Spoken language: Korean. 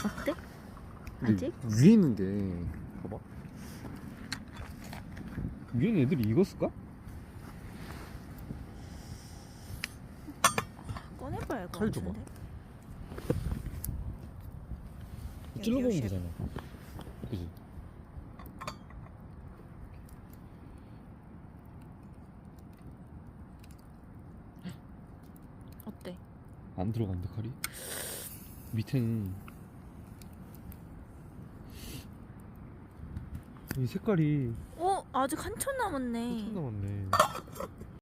어때? 근데 아직? 위에 있는 게 봐봐. 위에 있는 애들이 익었을까? 꺼내봐야 할 것 칼 줘봐. 같은데. 찔러보면 여기 되잖아. 그지? 어때? 안 들어간다 칼이? 밑에는 이 색깔이 아직 한참 남았네. 한참 남았네.